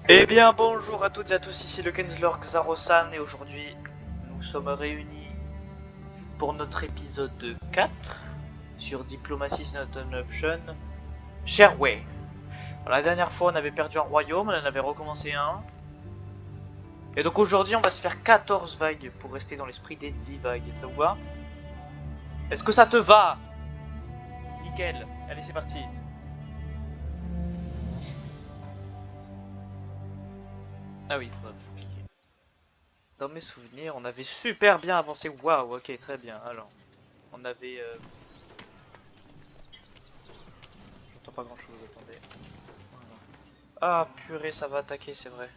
Eh bien bonjour à toutes et à tous, ici le Kenzlor Xarosan et aujourd'hui nous sommes réunis pour notre épisode 4 sur Diplomacy is not an option, Shareway. La dernière fois on avait perdu un royaume, on en avait recommencé un. Et donc aujourd'hui on va se faire 14 vagues pour rester dans l'esprit des 10 vagues, ça vous va? Est-ce que ça te va? Nickel, allez c'est parti. Ah oui, faudra cliquer. Dans mes souvenirs on avait super bien avancé, waouh, ok très bien, alors on avait... J'entends pas grand chose, attendez. Voilà. Ah purée, ça va attaquer, c'est vrai.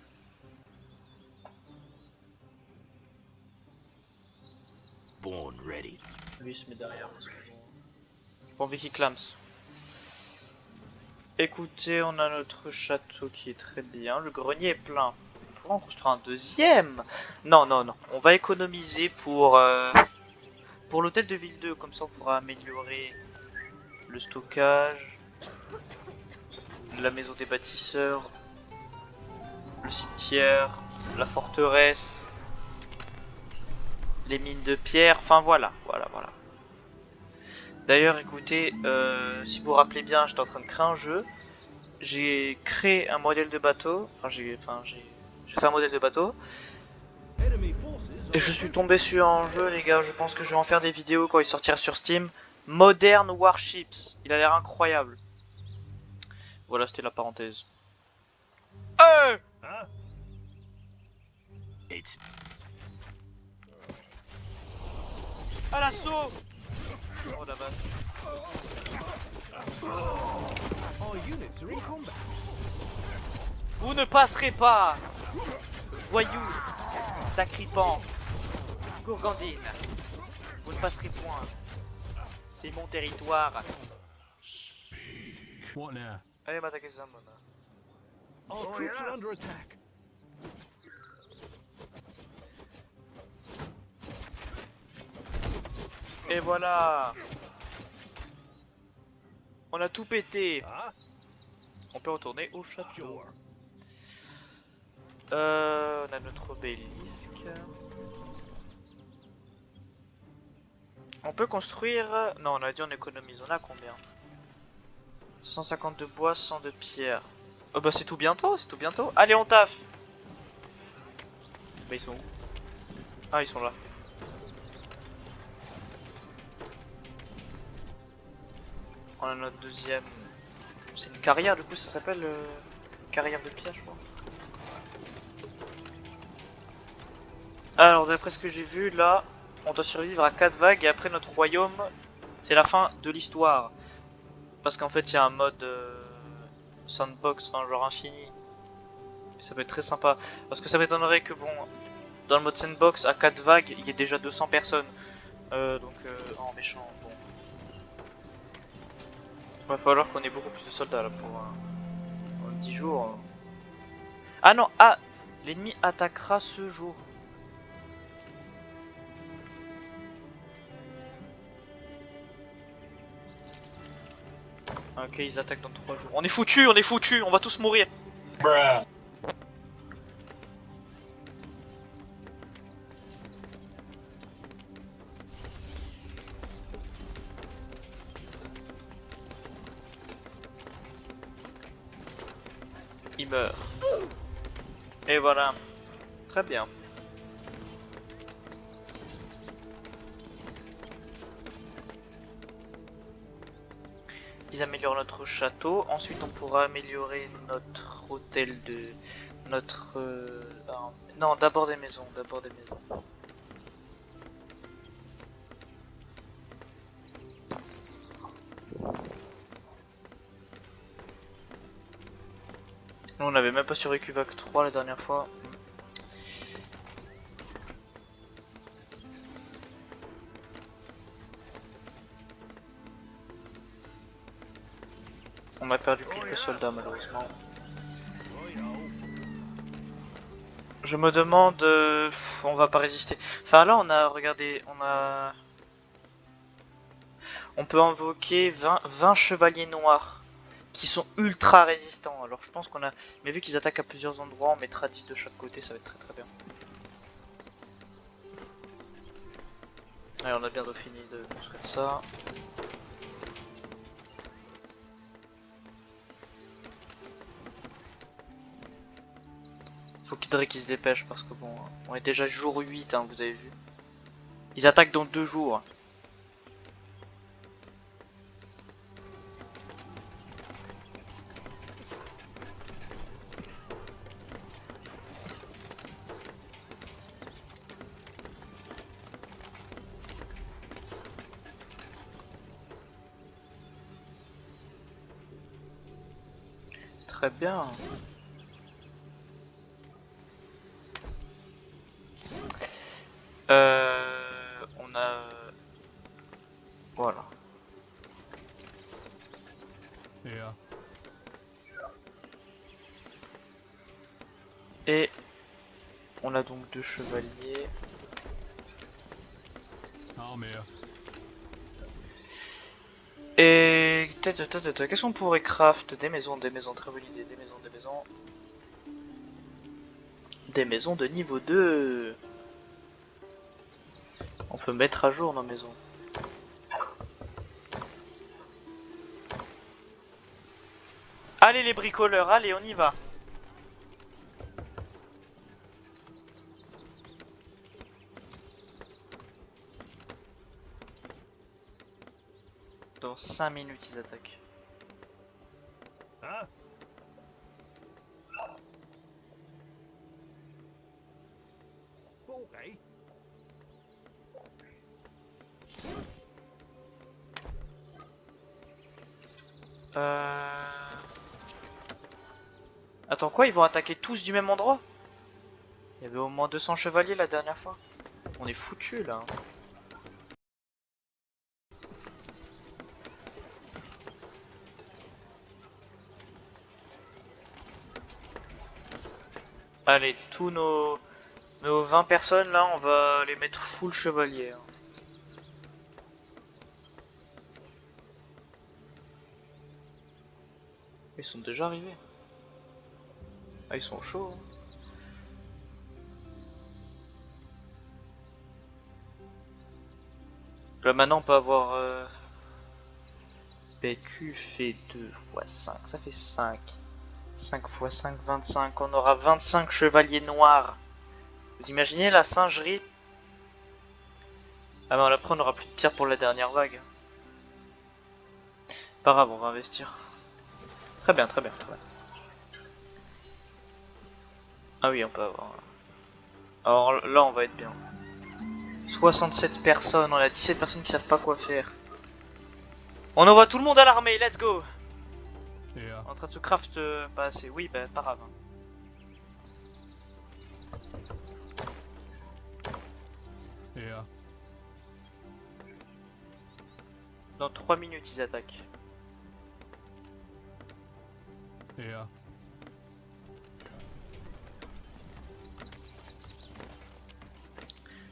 Born ready. Lui il se met derrière parce que j'ai pas envie qu'il clame. Écoutez, on a notre château qui est très bien. Le grenier est plein. On pourra en construire un deuxième. Non, non, non. On va économiser pour l'hôtel de ville 2. Comme ça, on pourra améliorer le stockage, la maison des bâtisseurs, le cimetière, la forteresse, les mines de pierre. Enfin, voilà, voilà, voilà. D'ailleurs, écoutez, si vous vous rappelez bien, j'étais en train de créer un jeu. J'ai créé un modèle de bateau. Enfin, j'ai fait un modèle de bateau. Et je suis tombé sur un jeu, les gars. Je pense que je vais en faire des vidéos quand il sortira sur Steam. Modern Warships. Il a l'air incroyable. Voilà, c'était la parenthèse. It's À l'assaut! Oh la vache. our units are in combat. Vous ne passerez pas! Voyou! Sacripant! Gourgandine! Vous ne passerez point. C'est mon territoire. What now? Allez m'attaquer ça, mon. Our troops are under attack. Et voilà! On a tout pété! On peut retourner au château. On a notre obélisque. On peut construire... Non, on a dit on économise. On a combien? 150 de bois, 100 de pierre. Oh bah c'est tout bientôt, c'est tout bientôt. Allez, on taffe. Bah ils sont où? Ah, ils sont là. On a notre deuxième... C'est une carrière, du coup ça s'appelle... carrière de pierre, je crois. Alors d'après ce que j'ai vu, là, on doit survivre à 4 vagues et après notre royaume, c'est la fin de l'histoire. Parce qu'en fait il y a un mode sandbox, enfin genre infini. Et ça peut être très sympa. Parce que ça m'étonnerait que bon, dans le mode sandbox, à 4 vagues, il y ait déjà 200 personnes. En méchant, bon. Il va falloir qu'on ait beaucoup plus de soldats là pour 10 jours. Ah non, ah, l'ennemi attaquera ce jour. Ok, ils attaquent dans 3 jours. On est foutu, on va tous mourir. Bruh. Il meurt. Et voilà. Très bien. Ils améliorent notre château. Ensuite, on pourra améliorer notre hôtel de... Notre... Non, d'abord des maisons. D'abord des maisons. Nous, on n'avait même pas survécu Vac 3 la dernière fois. On a perdu quelques soldats malheureusement. Je me demande... on va pas résister. Enfin là on a... Regardez, on a... On peut invoquer 20 chevaliers noirs. qui sont ultra résistants. Alors je pense qu'on a... Mais vu qu'ils attaquent à plusieurs endroits, on mettra 10 de chaque côté, ça va être très très bien. Allez, on a bientôt fini de construire ça. Faut qu'ils se dépêchent parce que bon, on est déjà jour 8, hein, vous avez vu. Ils attaquent dans 2 jours. Très bien. On a... Voilà. Yeah. Et on a donc 2 chevaliers. I'm here. Et... Qu'est-ce qu'on pourrait craft? Des maisons, très bonne idée. Des maisons. Des maisons de niveau 2. On peut mettre à jour nos maisons. Allez les bricoleurs, allez on y va. Dans 5 minutes ils attaquent. Huh? Okay. Attends quoi, ils vont attaquer tous du même endroit? Il y avait au moins 200 chevaliers la dernière fois. On est foutu là. Allez, tous nos 20 personnes là, on va les mettre full chevalier. Hein. Ils sont déjà arrivés. Ah, ils sont chauds. Hein. Là maintenant on peut avoir... PQ fait 2 x 5, ça fait 5. 5 x 5, 25. On aura 25 chevaliers noirs. Vous imaginez la singerie? Ah ben après on aura plus de pierre pour la dernière vague. Pas grave, on va investir. Très bien, très bien. Ah oui, on peut avoir... Alors là on va être bien. 67 personnes, on a 17 personnes qui savent pas quoi faire. On envoie tout le monde à l'armée, let's go. Yeah. En train de se craft pas assez, oui bah pas grave. Yeah. Dans 3 minutes ils attaquent. Yeah.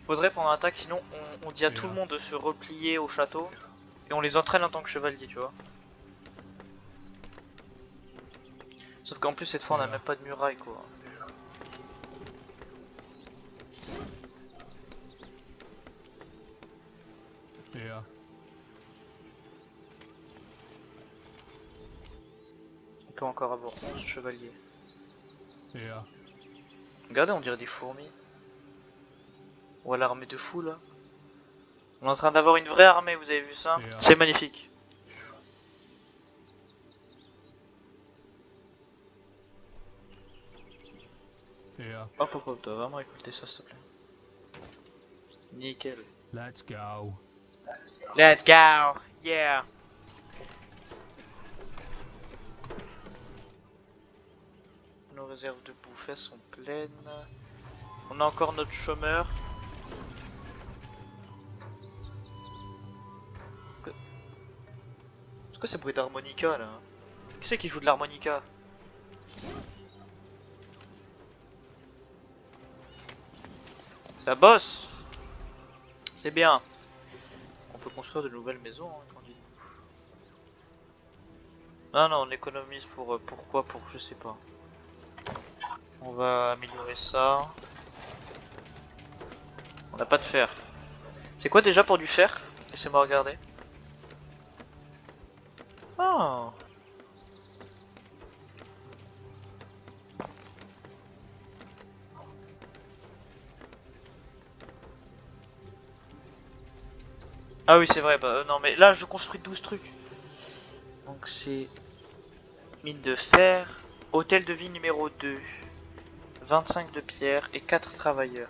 Faudrait pendant l'attaque, sinon on dit à tout le monde de se replier au château. Et on les entraîne en tant que chevaliers, tu vois. Sauf qu'en plus cette fois on a même pas de muraille quoi. Yeah. On peut encore avoir 11 chevaliers. Yeah. Regardez, on dirait des fourmis. Ou à l'armée de fou là. On est en train d'avoir une vraie armée, vous avez vu ça? C'est magnifique. Yeah. Hop hop hop, t'as vraiment écouté ça s'il te plaît. Nickel. Let's go. Let's go! Yeah! Nos réserves de bouffe elles sont pleines. On a encore notre chômeur. C'est quoi ces bruits d'harmonica là? Qui c'est qui joue de l'harmonica? La bosse! C'est bien. On peut construire de nouvelles maisons, hein, quand on dit. Non, non, on économise pour pourquoi? Pour je sais pas. On va améliorer ça. On n'a pas de fer. C'est quoi déjà pour du fer? Laissez-moi regarder. Ah. Ah oui c'est vrai, bah non mais là je construis 12 trucs. Donc c'est mine de fer, hôtel de vie numéro 2, 25 de pierre et 4 travailleurs.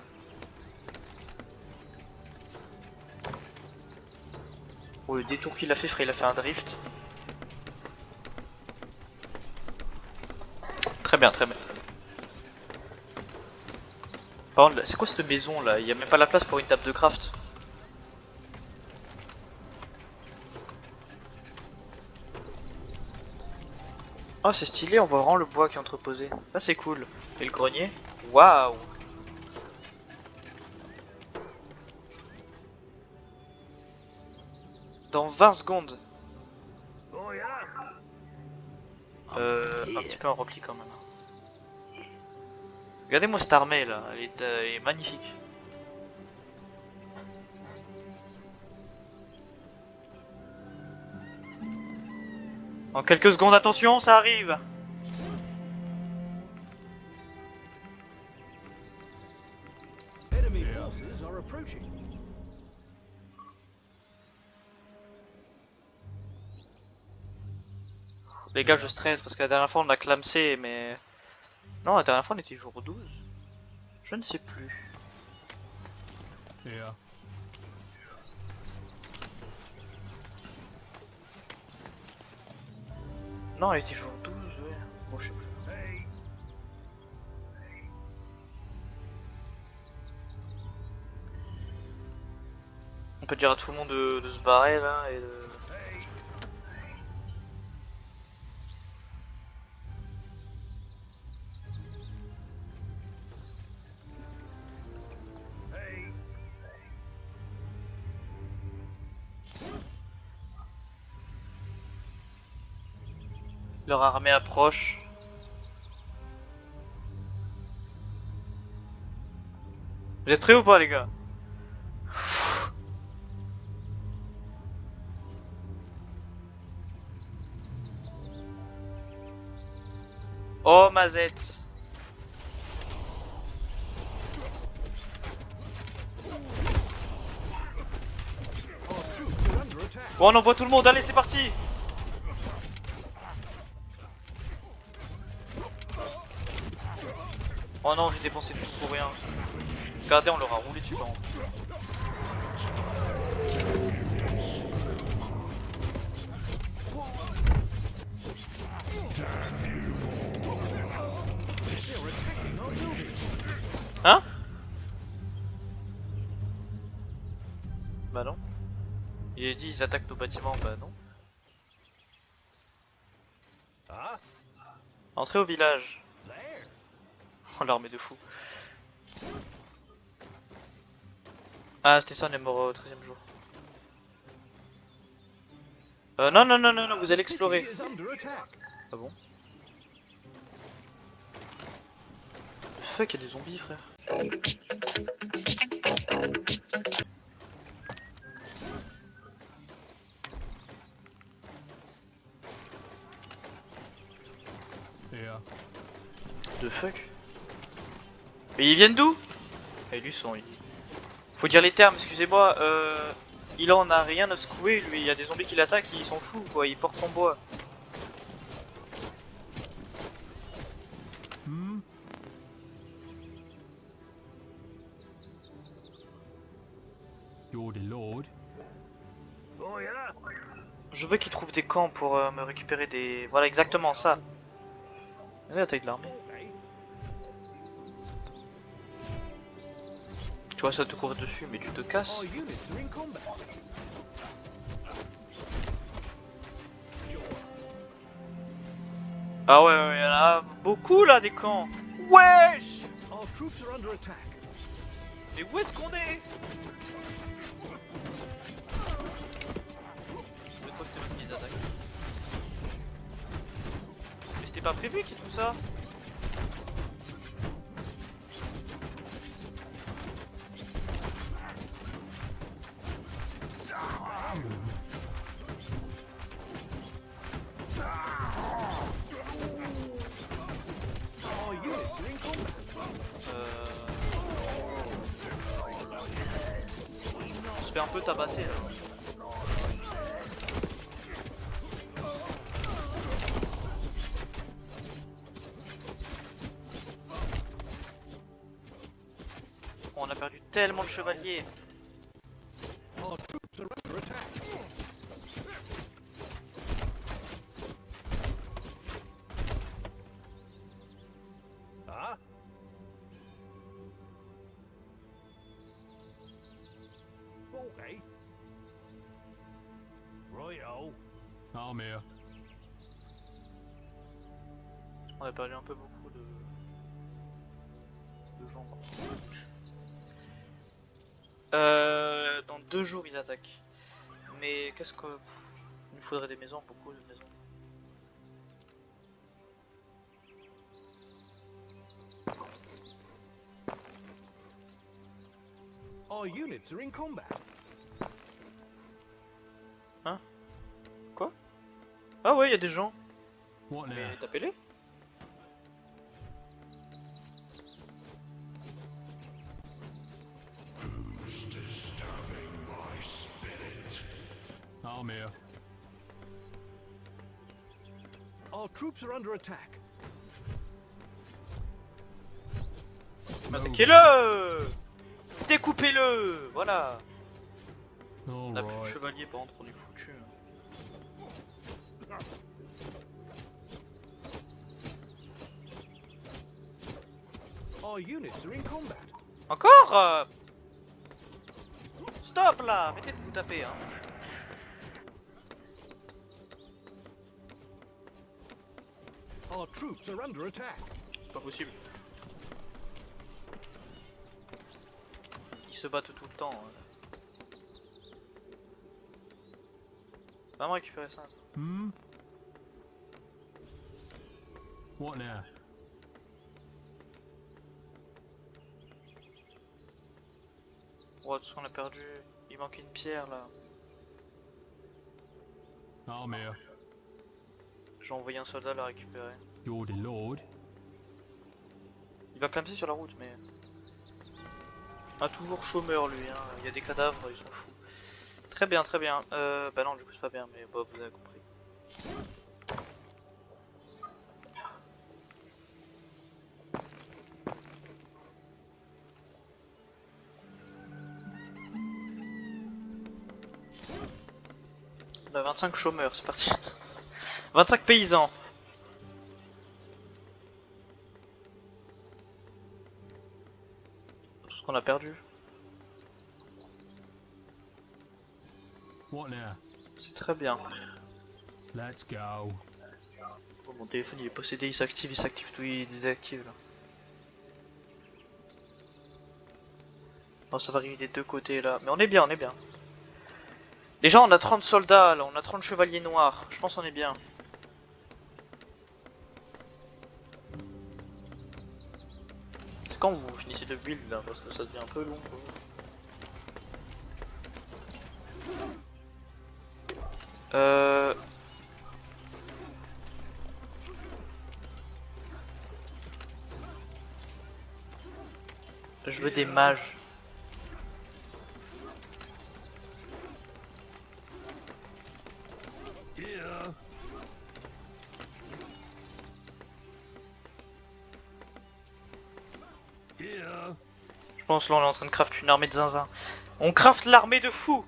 Oh le détour qu'il a fait frère, il a fait un drift. Très bien, très bien. Par contre, c'est quoi cette maison là? Il y a même pas la place pour une table de craft. Oh c'est stylé, on voit vraiment le bois qui est entreposé. Ça c'est cool. Et le grenier? Waouh! Dans 20 secondes. Un petit peu en repli quand même. Regardez-moi cette armée là, elle est magnifique. En quelques secondes, attention, ça arrive! Les gars, je stresse parce que la dernière fois on a clamsé, mais. Non, la dernière fois on était jour 12. Je ne sais plus. Non, elle était jour 12, ouais. Bon, je sais plus. On peut dire à tout le monde de se barrer là et de. Leur armée approche. Vous êtes prêts ou pas, les gars? Oh, Mazette! Bon, on envoie tout le monde, allez, c'est parti! Oh non, j'ai dépensé tout pour rien. Regardez, on leur a roulé dessus, par contre. Hein? Bah non. Il a dit ils attaquent nos bâtiments, bah non. Entrez au village. Oh l'armée de fou. Ah c'était ça, on est mort au 13e jour. Non non non non non, vous allez explorer. Ah bon? Fuck, il y a des zombies frère. The fuck? Mais ils viennent d'où? Et lui son. Faut dire les termes, excusez-moi, il en a rien à secouer lui, il y a des zombies qui l'attaquent, ils s'en foutent quoi, il porte son bois. Je veux qu'il trouve des camps pour me récupérer des... Voilà exactement ça. Regardez la taille de l'armée. Tu vois ça te court dessus mais tu te casses. Ah ouais, ouais, il y en a beaucoup là des camps. Wesh! Mais où est-ce qu'on est? Je crois que c'est l'autre qui les attaque. pas prévu qu'il y ait tout ça. On se fait un peu tabasser là. On a perdu tellement de chevaliers. Okay. Righto. I'm here. On a perdu un peu beaucoup de gens. Dans 2 jours ils attaquent. Mais qu'est-ce que... Il nous faudrait des maisons, beaucoup de maisons. Our units are in combat. Quoi? Ah ouais, il y a des gens. What now? Mais tapez-les. I'm here. Our troops are under attack. Attaquez-le! Découpez-le! Voilà. On a plus de Alright. chevaliers par contre, on est foutu. Our units are in combat. Encore Stop là! Arrêtez de vous taper hein. Our troops are under attack. C'est pas possible. Ils se battent tout le temps. Hein. Va me récupérer ça. Hmm? What now? Oh, tout ce qu'on a perdu. Il manque une pierre là. I'm here. J'ai envoyé un soldat la récupérer. You're the Lord. Il va clamser sur la route mais... Ah toujours chômeur lui hein. Il y a des cadavres, ils sont fous. Très bien, très bien. Bah non du coup c'est pas bien mais bah, vous avez compris. On a 25 chômeurs, c'est parti. 25 paysans. Tout ce qu'on a perdu. What now? C'est très bien. Let's go. Oh, mon téléphone il est possédé, il s'active, tout il désactive là. Oh, ça va arriver des deux côtés là. Mais on est bien, on est bien. Déjà on a 30 soldats là, on a 30 chevaliers noirs. Je pense qu'on est bien. C'est quand vous finissez de build là, parce que ça devient un peu long pour vous. Je veux des mages. Yeah. Yeah. Je pense là on est en train de craft une armée de zinzin. On craft l'armée de fous.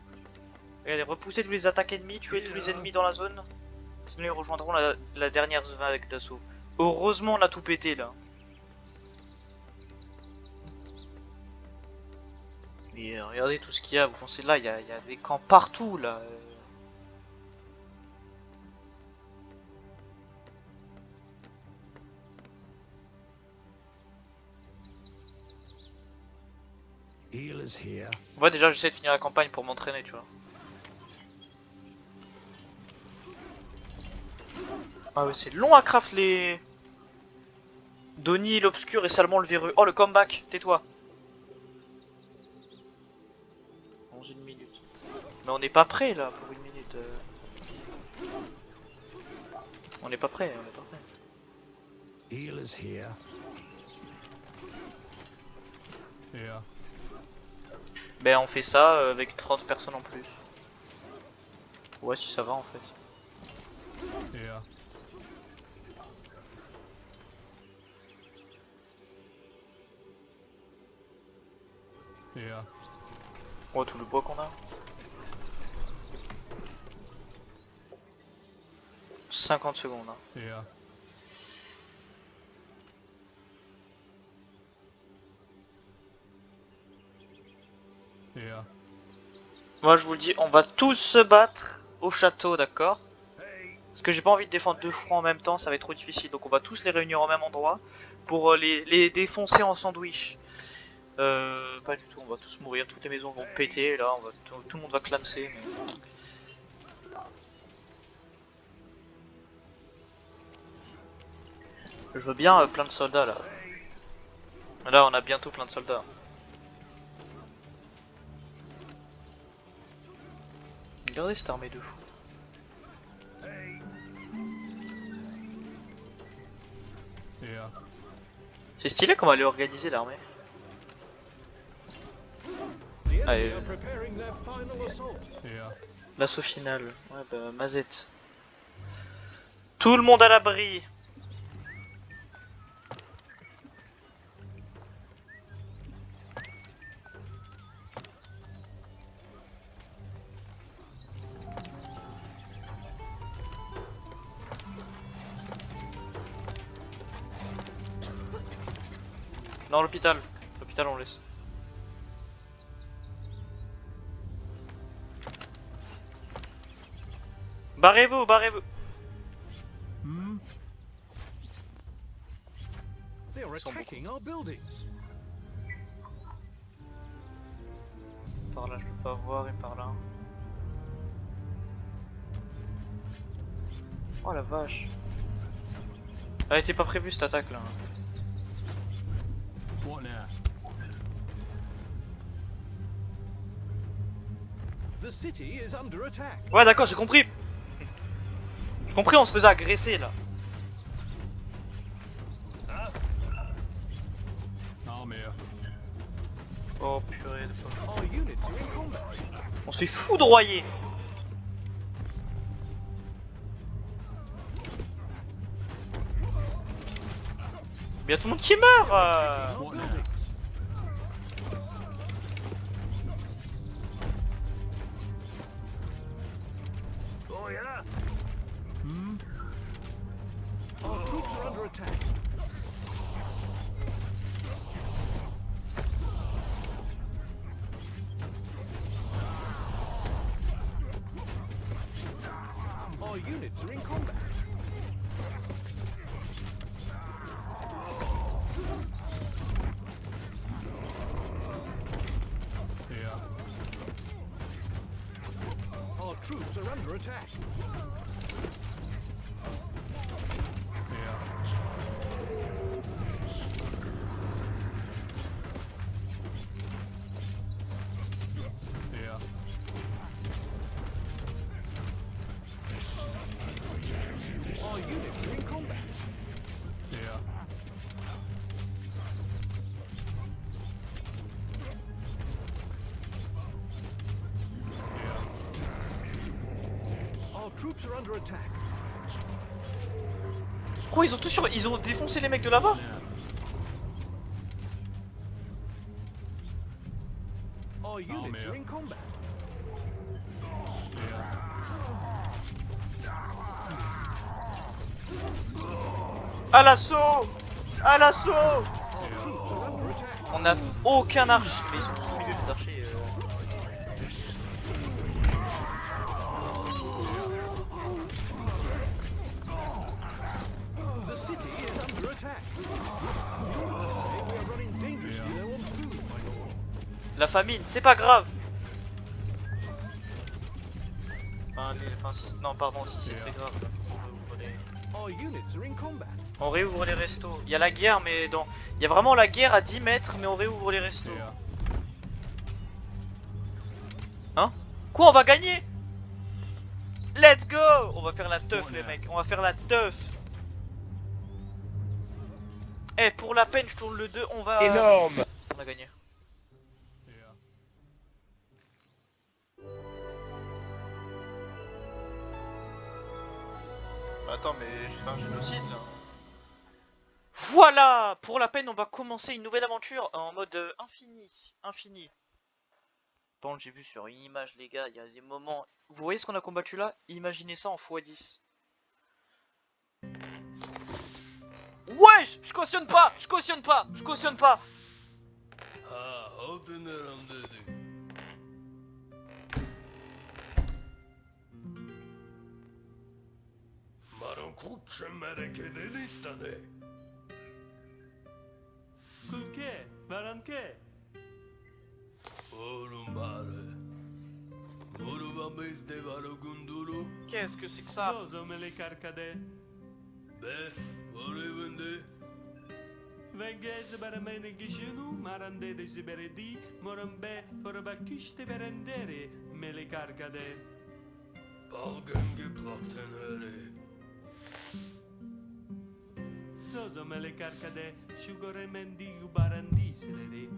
Regardez, repousser tous les attaques ennemis, tuer tous les ennemis dans la zone. Sinon ils rejoindront la dernière zone avec d'assaut. Heureusement on a tout pété là. Et regardez tout ce qu'il y a, vous pensez là, il y a des camps partout là. Healers here. Moi déjà j'essaie de finir la campagne pour m'entraîner tu vois. Ah ouais c'est long à craft les Donnie, l'obscur et Salmon le véreux. Oh le comeback, tais-toi. Dans une minute. Mais on n'est pas prêt là pour une minute. On n'est pas prêt, on n'est pas prêt. Healers here. Here. Ben on fait ça avec 30 personnes en plus. Ouais si ça va en fait. Here. Here. Oh tout le bois qu'on a. 50 secondes. Hein. Here. Here. Moi je vous le dis, on va tous se battre au château, d'accord? Parce que j'ai pas envie de défendre deux fronts en même temps, ça va être trop difficile. Donc on va tous les réunir au même endroit pour les défoncer en sandwich. Pas du tout, on va tous mourir, toutes les maisons vont péter, là, on va tout le monde va clamser. Mais... Je veux bien plein de soldats là. Là on a bientôt plein de soldats. Regardez cette armée de fous. Here. C'est stylé comment elle est organisée l'armée. The enemy Allez. are preparing their final assault. Here. L'assaut final. Ouais bah Mazette. Tout le monde à l'abri. Non, l'hôpital. L'hôpital, on laisse. Barrez-vous, barrez-vous. Hmm? They are sont attacking our buildings. Par là, je peux pas voir et par là. Oh la vache. Elle était pas prévue cette attaque là. What now? The city is under attack. Ouais, d'accord, j'ai compris. J'ai compris, on se faisait agresser là. I'm here. Oh purée de fuck. Our units are in combat. On se fait foudroyer. Mais y a tout le monde qui meurt. Our What now? buildings. Hmm? Our troops are under attack. Our units are in combat. Here. Our troops are under attack. Here. Here. Our units are in combat. Here. Our troops are under attack. Quoi, ils ont tous ils ont défoncé les mecs de là-bas. Our units yeah. are in combat. Here. À l'assaut. À l'assaut. Our troops are under attack. On a aucun archer. Mais ils sont tous au milieu les archers. The city is under attack. The orders say we are running dangerously low on food, my lord. La famine, c'est pas grave. Enfin, non, pardon, si c'est très grave. Our units are in combat. On réouvre les restos. Il y a la guerre, mais dans. Il y a vraiment la guerre à 10 mètres, mais on réouvre les restos. Yeah. Hein? Quoi, on va gagner? Let's go! On va faire la teuf, On les est- mecs. On va faire la teuf. Eh, pour la peine, je tourne le 2. On va. Énorme. On a gagné. Yeah. Bah, attends, mais j'ai fait un génocide là. Voilà! Pour la peine, on va commencer une nouvelle aventure en mode infini. Infini. Bon, j'ai vu sur une image, les gars, il y a des moments. Vous voyez ce qu'on a combattu là? Imaginez ça en x10. Wesh! Je cautionne pas! Je cautionne pas! Je cautionne pas! Kulke, varanke. Qu'est-ce que c'est que ça? Zozo me le carcade. Vengese baramene gishunu, marande de siberedi, morambe forabakiste berendere, me le carcade. Zozo me le carcade, shugore mendi ubarandisere.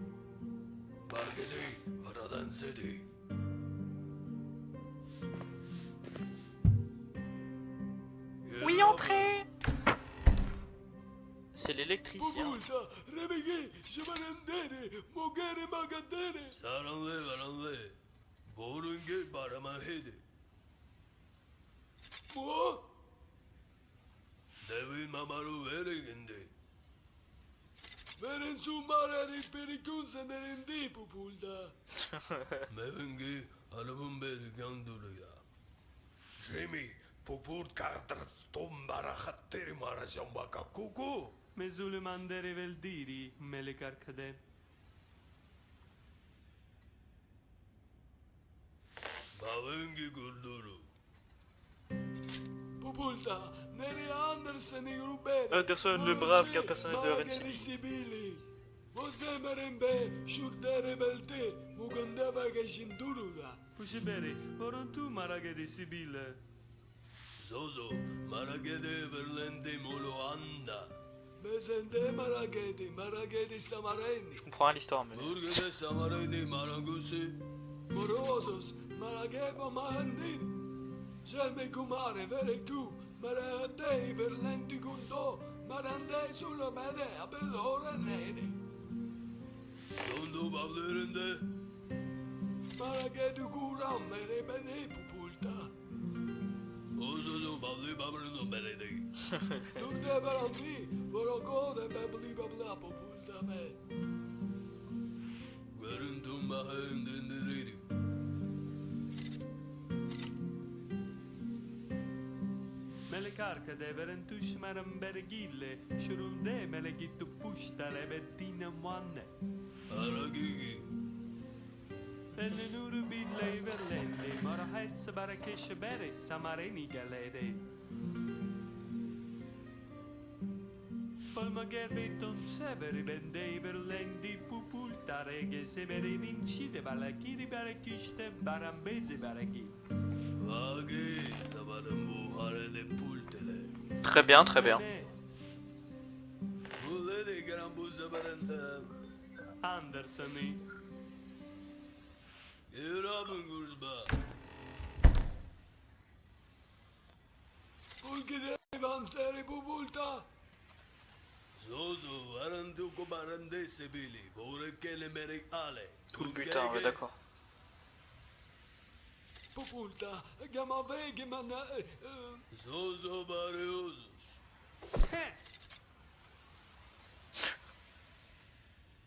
Oui, entrez! C'est l'électricien. Mesule mandere veldiri, me le carcade. Anderson le brave, car personne de Red City. Pushibere, vorontu maragede sibile. Je comprends rien l'histoire, mais. Morosos, Maragebo Mahandir, Gelme Kumare, Vereku, Marade, Berlendi Gundo, Marande sulla mede, Abelora Nere. Maragedu Guram, Mere Bene Pupulta. Tukde Barambi, Vorogo de Bebli Babla Pupulta me. Me le carcade, verentush marambergille, shurunde me le gittu pushta le bettine moanne. Enne nuru bille verlende, morahetz barakesh bere, samareni galede. Palma gerbeton severi bendei verlendi pupulta rege severi vincide balakiri barakiste barambeze baraki. Très bien, très bien. Andersoni. Pulgide Vanseri Pupulta. Tout le butin, ouais, d'accord. Pupulta, Gamavegi Mana.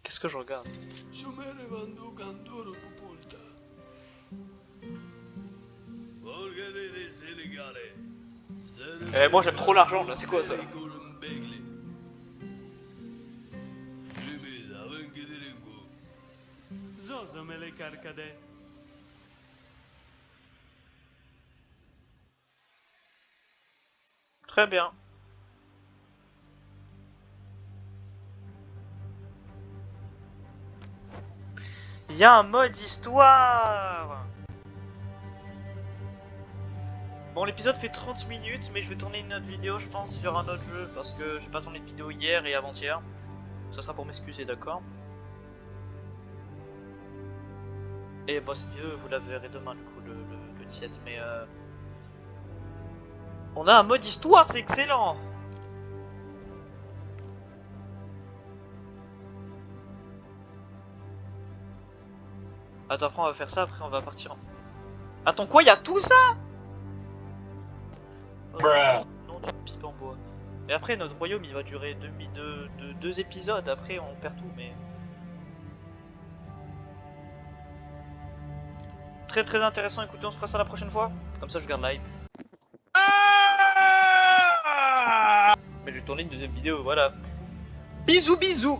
Qu'est-ce que je regarde? Sumere Vandu Ganduru Pupulta. Eh, moi j'aime trop l'argent là, c'est quoi ça? Zozo me le carcade. Très bien. Il y a un mode histoire. Bon, l'épisode fait 30 minutes, mais je vais tourner une autre vidéo, je pense, sur un autre jeu, parce que j'ai pas tourné de vidéo hier et avant-hier. Ça sera pour m'excuser, d'accord? Et bon, cette vidéo, vous la verrez demain, du coup, le 17, mais on a un mode histoire, c'est excellent! Attends, après on va faire ça, après on va partir en... Attends, quoi, y a tout ça? Non, d'une pipe en bois. Et après, notre royaume, il va durer deux épisodes, après on perd tout, mais... Très intéressant, écoutez, on se fera ça la prochaine fois. Comme ça, je garde live. Mais je vais tourner une deuxième vidéo, voilà. Bisous, bisous!